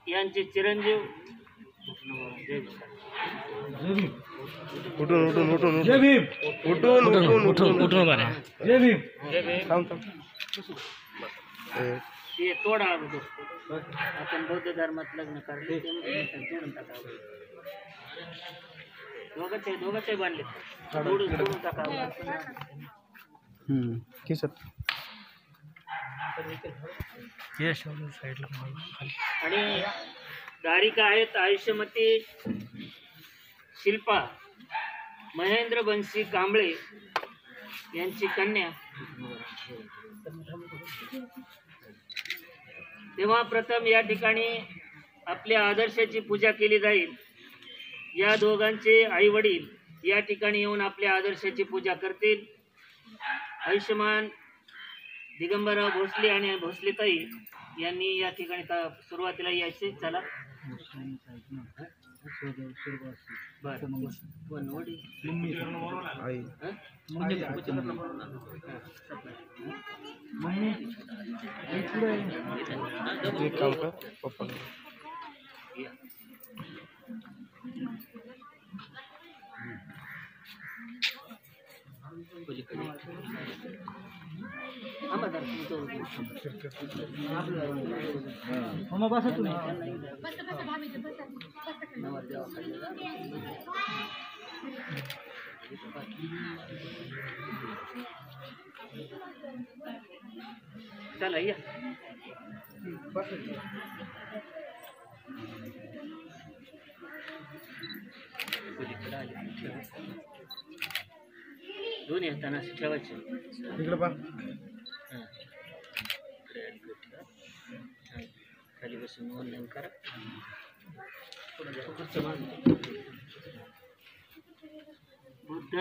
यांचे चिरंजीव उठून उठून उठून जय भीम उठून उठून उठून उठून जय भीम थांब थांब ते तोडा अगोदर आपण बौद्ध धर्मात लग्न करले तोडून टाकावं दोघांचे बांधले तोडून टाकावं किसत आणि गायिका आहेत आयुष्यमती शिल्पा महेंद्र बंशी कांबळे यांची कन्या। तेव्हा प्रथम या ठिकाणी आपल्या आदर्शाची पूजा केली जाईल। या दोघांचे आई वडील या ठिकाणी येऊन आपल्या आदर्शाची पूजा करतील। आयुष्यमान दिगंबरराव भोसले आणि भोसलेताई यांनी या ठिकाणी सुरुवातीला यायचे। चला मग बसा तुम्ही चला या दोन्ही हातांना ठेवायचे इकडे पहा खाली बसून ऑनलाईन करा बुद्ध